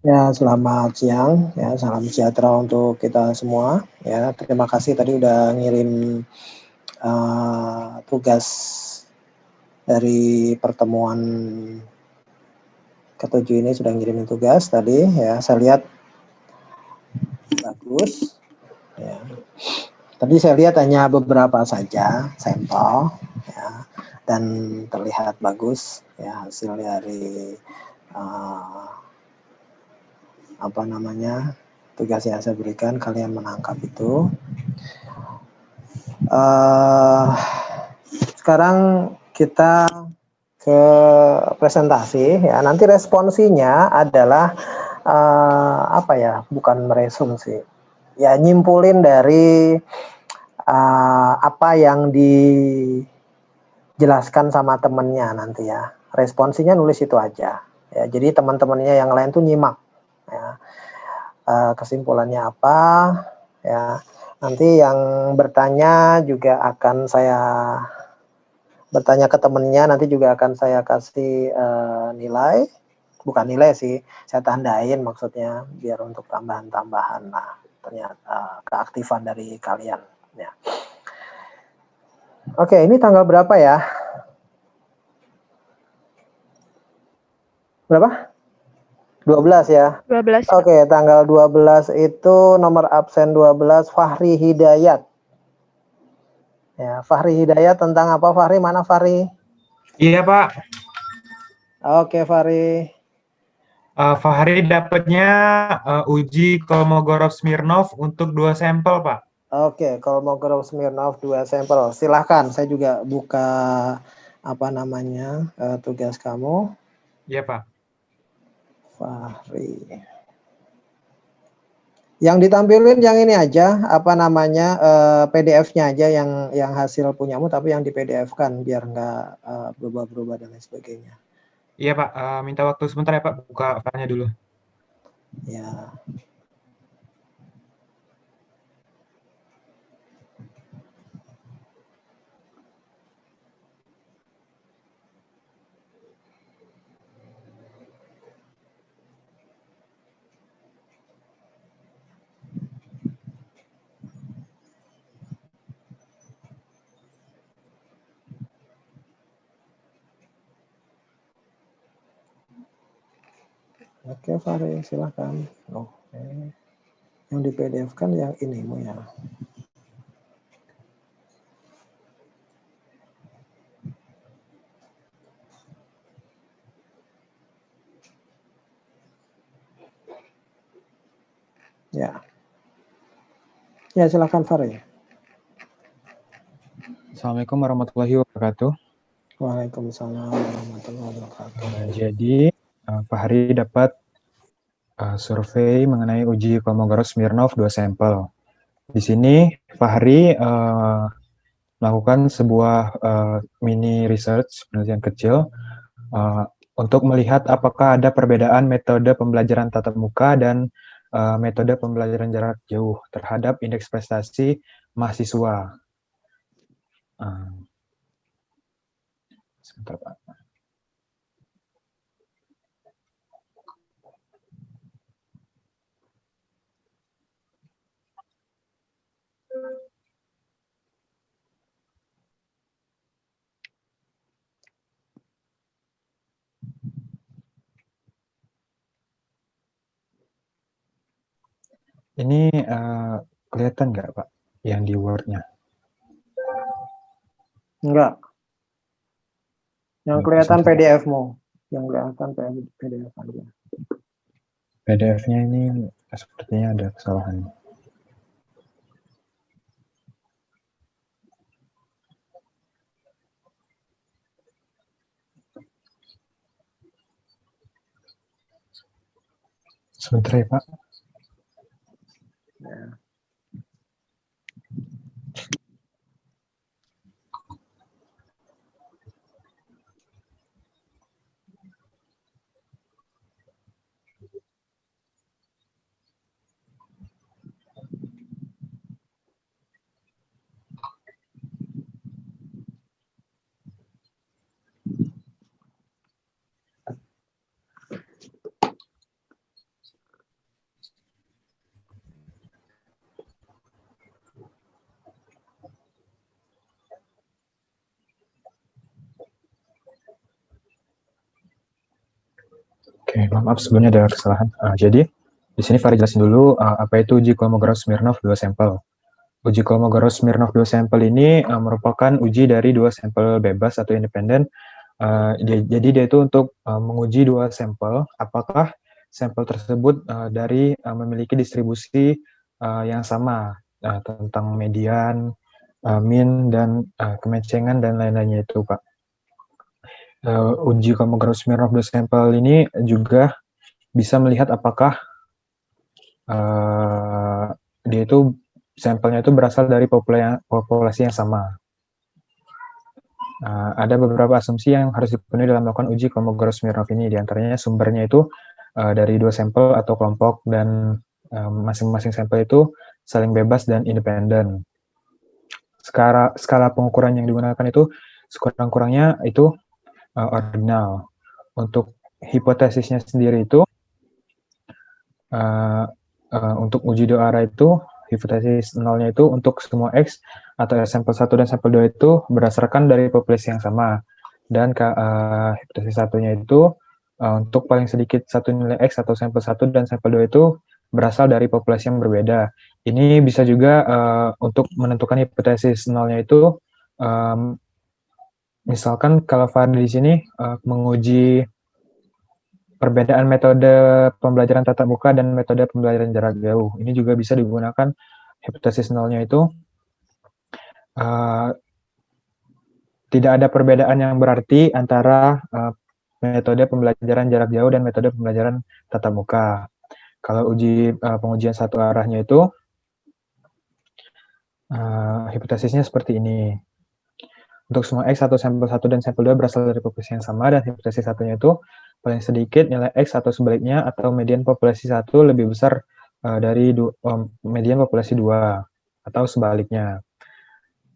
Ya, selamat siang. Ya, salam sejahtera untuk kita semua. Ya, terima kasih tadi udah ngirim tugas dari pertemuan ketujuh ini sudah ngirimin tugas tadi. Ya, saya lihat bagus. Ya. Tadi saya lihat hanya beberapa saja sampel. Ya, dan terlihat bagus. Ya, hasil dari tugas yang saya berikan, kalian menangkap itu. Sekarang kita ke presentasi ya. Nanti responsinya adalah bukan meresum sih. Ya, nyimpulin dari apa yang dijelaskan sama temennya nanti ya. Responsinya nulis itu aja. Ya, jadi teman-temannya yang lain tuh nyimak. Ya. Kesimpulannya apa? Ya, nanti yang bertanya juga akan saya bertanya ke temennya, nanti juga akan saya kasih nilai, bukan nilai sih, saya tandain maksudnya biar untuk tambahan-tambahan. Nah, ternyata keaktifan dari kalian. Ya. Oke, ini tanggal berapa ya? Berapa? 12 ya? 12, Pak. Oke, tanggal 12 itu nomor absen 12 Fahri Hidayat. Ya, Fahri Hidayat tentang apa Fahri? Mana Fahri? Iya Pak, Oke Fahri. Fahri dapatnya uji Kolmogorov Smirnov untuk 2 sampel Pak. Oke, Kolmogorov Smirnov 2 sampel. Silahkan, saya juga buka tugas kamu. Iya Pak. Fahri. Yang ditampilin yang ini aja, PDF-nya aja yang hasil punyamu, tapi yang di PDF-kan biar nggak berubah-berubah dan lain sebagainya. Iya Pak, minta waktu sebentar ya Pak, buka filenya dulu. Ya. Oke Fahri, silahkan. Oke. Yang di PDF-kan yang inimu ya. Ya. Ya, silakan Fahri. Assalamualaikum warahmatullahi wabarakatuh. Waalaikumsalam warahmatullahi wabarakatuh. Jadi Fahri dapat survei mengenai uji Kolmogorov Smirnov 2 sampel. Di sini Fahri melakukan sebuah mini research, penelitian kecil, untuk melihat apakah ada perbedaan metode pembelajaran tatap muka dan metode pembelajaran jarak jauh terhadap indeks prestasi mahasiswa. Sebentar Pak. Ini kelihatan nggak Pak yang di Word-nya? Enggak. Yang kelihatan PDF-mu. Yang kelihatan PDF aja. PDF-nya ini sepertinya ada kesalahan. Sebentar ya Pak. Ya. Oke, maaf sebelumnya ada kesalahan. Jadi di sini Fahri jelasin dulu apa itu uji Kolmogorov-Smirnov 2 sampel. Uji Kolmogorov-Smirnov 2 sampel ini merupakan uji dari 2 sampel bebas atau independen. Jadi dia itu untuk menguji 2 sampel, apakah sampel tersebut memiliki distribusi yang sama tentang median, mean, dan kemencengan, dan lain-lainnya itu, Pak. Uji Kolmogorov-Smirnov 2 sampel ini juga bisa melihat apakah dia itu sampelnya itu berasal dari populasi yang sama. Ada beberapa asumsi yang harus dipenuhi dalam melakukan uji Kolmogorov-Smirnov ini, diantaranya sumbernya itu dari 2 sampel atau kelompok, dan masing-masing sampel itu saling bebas dan independen. Skala pengukuran yang digunakan itu sekurang-kurangnya itu ordinal. Untuk hipotesisnya sendiri itu untuk uji 2 arah itu hipotesis nolnya itu untuk semua X atau sampel 1 dan sampel 2 itu berdasarkan dari populasi yang sama, dan hipotesis satunya itu untuk paling sedikit satu nilai X atau sampel 1 dan sampel 2 itu berasal dari populasi yang berbeda. Ini bisa juga untuk menentukan hipotesis nolnya itu misalkan kalau Fahri di sini menguji perbedaan metode pembelajaran tatap muka dan metode pembelajaran jarak jauh. Ini juga bisa digunakan hipotesis nolnya itu tidak ada perbedaan yang berarti antara metode pembelajaran jarak jauh dan metode pembelajaran tatap muka. Kalau pengujian satu arahnya itu hipotesisnya seperti ini. Untuk semua X atau sampel 1 dan sampel 2 berasal dari populasi yang sama, dan hipotesis satunya itu paling sedikit nilai X atau sebaliknya, atau median populasi 1 lebih besar dari median populasi 2, atau sebaliknya.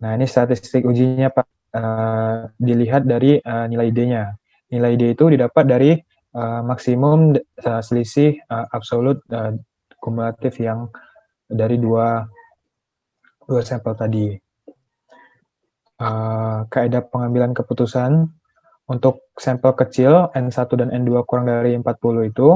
Nah, ini statistik ujinya, Pak. Dilihat dari nilai D-nya. Nilai D itu didapat dari maksimum selisih absolut kumulatif yang dari dua sampel tadi. Kaidah pengambilan keputusan untuk sampel kecil N1 dan N2 kurang dari 40 itu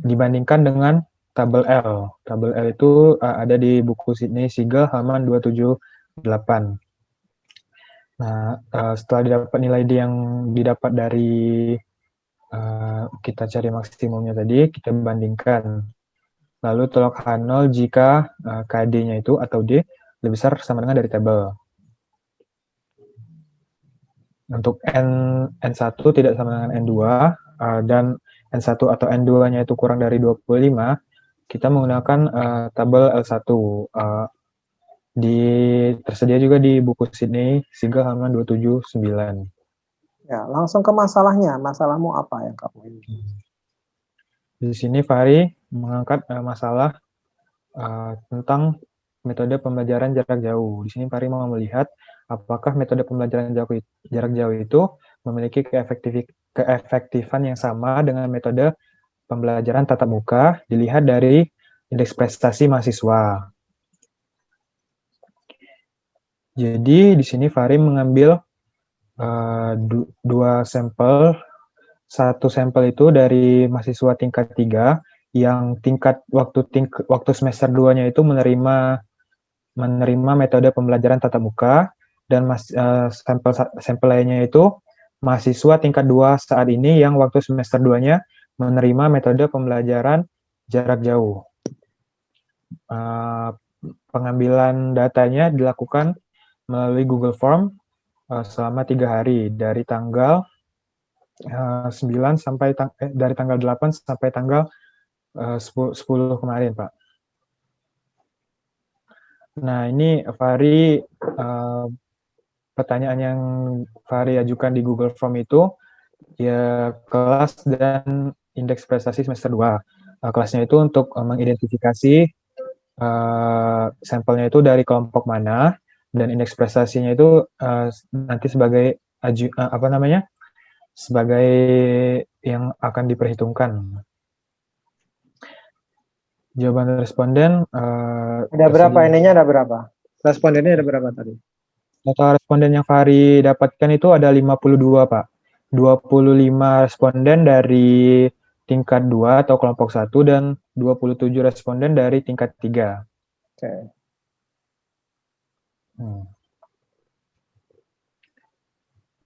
dibandingkan dengan tabel L. Tabel L itu ada di buku Sydney Siegel halaman 278. Nah, setelah didapat nilai D yang didapat dari kita cari maksimumnya tadi, kita bandingkan. Lalu tolak H0 jika KD-nya itu atau D lebih besar sama dengan dari tabel. Untuk N1 tidak sama dengan N2, dan N1 atau N2-nya itu kurang dari 25, kita menggunakan tabel L1. Tersedia juga di buku Sydney, Siegel halaman 279. Ya, langsung ke masalahnya. Masalahmu apa yang kamu ini? Di sini Fahri mengangkat masalah tentang metode pembelajaran jarak jauh. Di sini Fahri mau melihat apakah metode pembelajaran jarak jauh itu memiliki keefektifan yang sama dengan metode pembelajaran tatap muka dilihat dari indeks prestasi mahasiswa. Jadi di sini Fahri mengambil dua sampel. Satu sampel itu dari mahasiswa tingkat 3 yang waktu semester 2-nya itu menerima metode pembelajaran tatap muka, dan sampel lainnya itu mahasiswa tingkat 2 saat ini yang waktu semester 2-nya menerima metode pembelajaran jarak jauh. Pengambilan datanya dilakukan melalui Google Form selama 3 hari dari tanggal 9 sampai dari tanggal 8 sampai tanggal 10 kemarin, Pak. Nah, ini Fahri pertanyaan yang Fahri ajukan di Google Form itu ya kelas dan indeks prestasi semester 2. Kelasnya itu untuk mengidentifikasi sampelnya itu dari kelompok mana, dan indeks prestasinya itu nanti sebagai sebagai yang akan diperhitungkan. Jawaban responden ada berapa? Ininya ada berapa? Respondennya ada berapa tadi? Total responden yang Fahri dapatkan itu ada 52, Pak. 25 responden dari tingkat 2 atau kelompok 1 dan 27 responden dari tingkat 3. Oke.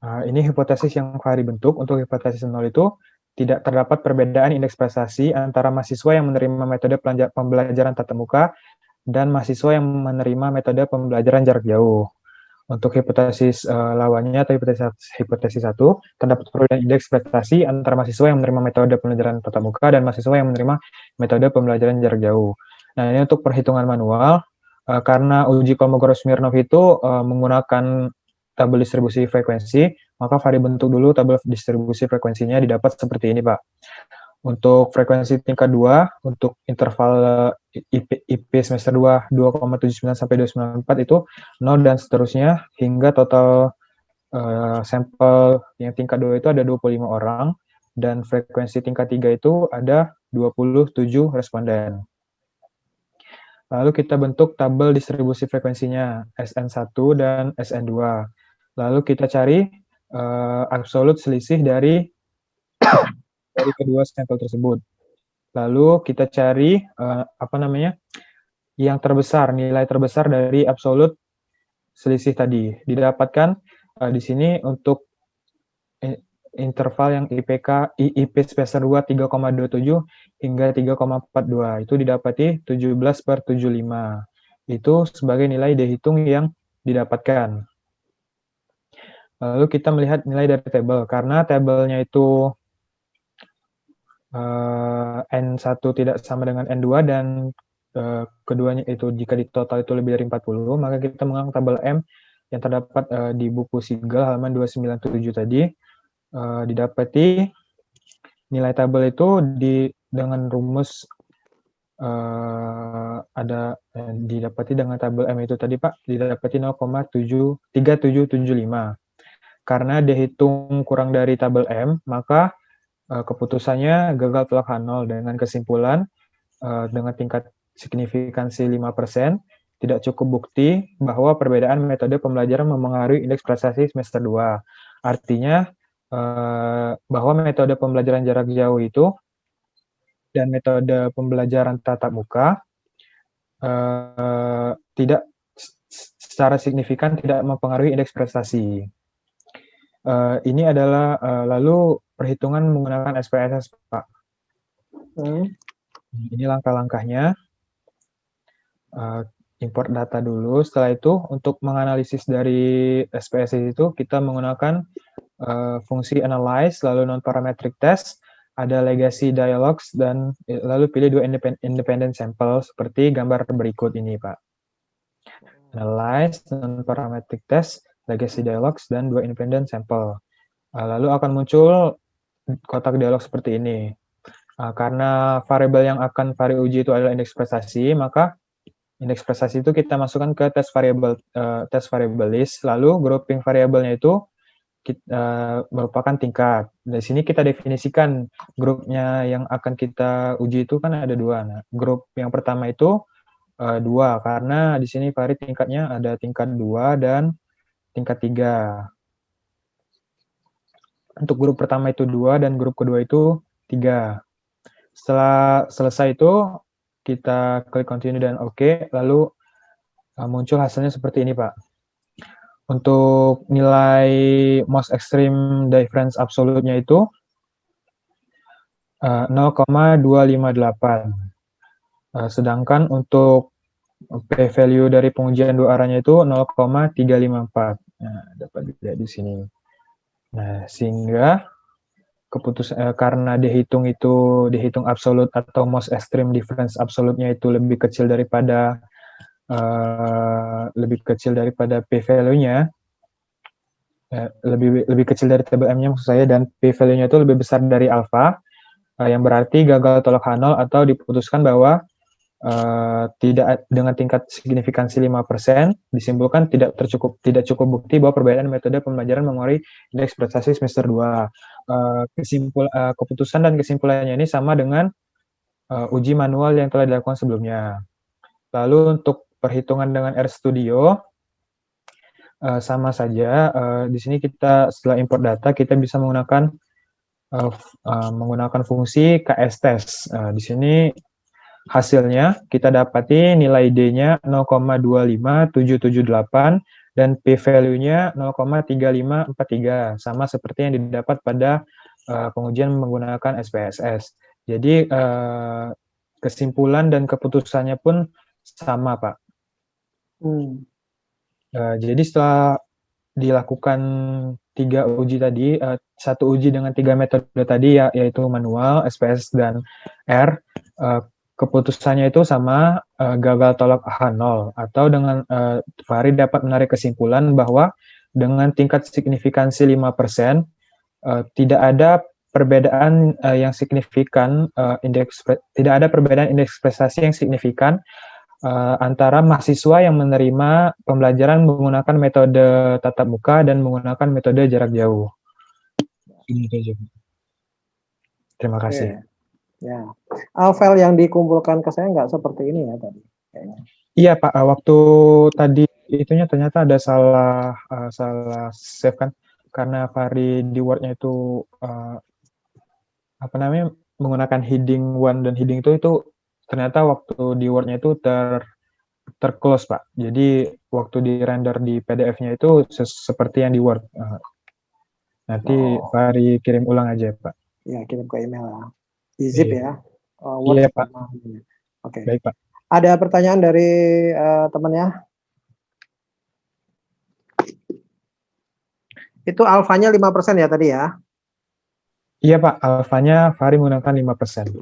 Ini hipotesis yang Fahri bentuk. Untuk hipotesis 0 itu tidak terdapat perbedaan indeks prestasi antara mahasiswa yang menerima metode pembelajaran tatap muka dan mahasiswa yang menerima metode pembelajaran jarak jauh. Untuk hipotesis lawannya atau hipotesis 1, terdapat perbedaan indeks prestasi antara mahasiswa yang menerima metode pembelajaran tatap muka dan mahasiswa yang menerima metode pembelajaran jarak jauh. Nah, ini untuk perhitungan manual, karena uji Kolmogorov-Smirnov itu menggunakan tabel distribusi frekuensi, maka Fahri bentuk dulu tabel distribusi frekuensinya, didapat seperti ini, Pak. Untuk frekuensi tingkat 2, untuk interval IP semester 2, 2,79 sampai 2,94 itu 0 dan seterusnya, hingga total sampel yang tingkat 2 itu ada 25 orang, dan frekuensi tingkat 3 itu ada 27 responden. Lalu kita bentuk tabel distribusi frekuensinya, SN1 dan SN2. Lalu kita cari absolut selisih dari kedua sampel tersebut. Lalu kita cari yang terbesar, nilai terbesar dari absolut selisih tadi. Didapatkan di sini untuk interval yang IP semester 2 3,27 hingga 3,42. Itu didapati 17/75. Itu sebagai nilai dihitung yang didapatkan. Lalu kita melihat nilai dari tabel. Karena tabelnya itu N1 tidak sama dengan N2 dan keduanya itu jika ditotal itu lebih dari 40, maka kita menganggap tabel M yang terdapat di buku Sigel halaman 297 tadi, didapati nilai tabel itu dengan rumus didapati dengan tabel M itu tadi, Pak, didapati 0,3775. Karena dihitung kurang dari tabel M, maka keputusannya gagal telak H0 dengan kesimpulan dengan tingkat signifikansi 5%, tidak cukup bukti bahwa perbedaan metode pembelajaran memengaruhi indeks prestasi semester 2. Artinya bahwa metode pembelajaran jarak jauh itu dan metode pembelajaran tatap muka tidak secara signifikan tidak mempengaruhi indeks prestasi. Ini adalah lalu perhitungan menggunakan SPSS, Pak. Ini langkah-langkahnya. Import data dulu. Setelah itu, untuk menganalisis dari SPSS itu, kita menggunakan fungsi analyze, lalu non-parametric test, ada legacy dialogues, dan lalu pilih 2 independent sampel, seperti gambar berikut ini, Pak. Analyze, non-parametric test, legacy dialogues, dan 2 independent sampel. Lalu akan muncul kotak dialog seperti ini. Karena variabel yang akan Fahri uji itu adalah indeks prestasi, maka indeks prestasi itu kita masukkan ke test variable list, lalu grouping variabelnya itu merupakan tingkat. Di sini kita definisikan grupnya yang akan kita uji itu kan ada 2. Nah, grup yang pertama itu 2, karena di sini Fahri tingkatnya ada tingkat 2 dan tingkat 3. Untuk grup pertama itu 2 dan grup kedua itu 3. Setelah selesai itu, kita klik continue dan OK, lalu muncul hasilnya seperti ini, Pak. Untuk nilai most extreme difference absolutnya itu 0,258. Sedangkan untuk p-value dari pengujian 2 arahnya itu 0,354. Nah, dapat dilihat di sini. Nah, sehingga karena dihitung absolut atau most extreme difference absolutnya itu lebih kecil daripada p-value-nya, lebih kecil dari tabel M-nya maksud saya, dan p-value-nya itu lebih besar dari alpha, yang berarti gagal tolak H0 atau diputuskan bahwa tidak dengan tingkat signifikansi 5%, disimpulkan tidak cukup bukti bahwa perbedaan metode pembelajaran mempengaruhi indeks prestasi semester 2. Keputusan dan kesimpulannya ini sama dengan uji manual yang telah dilakukan sebelumnya. Lalu untuk perhitungan dengan RStudio, sama saja. Di sini kita setelah import data kita bisa menggunakan fungsi KS-test. Di sini hasilnya kita dapati nilai D-nya 0,25778 dan p-value-nya 0,3543, sama seperti yang didapat pada pengujian menggunakan SPSS. Jadi kesimpulan dan keputusannya pun sama, Pak. Jadi setelah dilakukan 3 uji tadi, 1 uji dengan 3 metode tadi, yaitu manual, SPS, dan R, keputusannya itu sama, gagal tolak H0, atau dengan Fahri dapat menarik kesimpulan bahwa dengan tingkat signifikansi 5%, tidak ada perbedaan yang signifikan, tidak ada perbedaan indeks prestasi yang signifikan antara mahasiswa yang menerima pembelajaran menggunakan metode tatap muka dan menggunakan metode jarak jauh. Terima kasih. Ya, file yang dikumpulkan ke saya nggak seperti ini ya tadi. Kayaknya. Iya Pak, waktu tadi itunya ternyata ada salah save kan, karena Fahri di Word-nya itu menggunakan heading 1 dan heading 2 itu ternyata waktu di Word-nya itu terclose, Pak. Jadi waktu di render di PDF-nya itu seperti yang di Word. Nanti Fahri kirim ulang aja, Pak. Ya, kirim ke email ya. Di zip ya. Word iya, Pak. Oke. Baik, Pak. Ada pertanyaan dari temannya? Itu alfanya 5% ya tadi ya? Iya, Pak. Alfanya Fahri menggunakan 5%.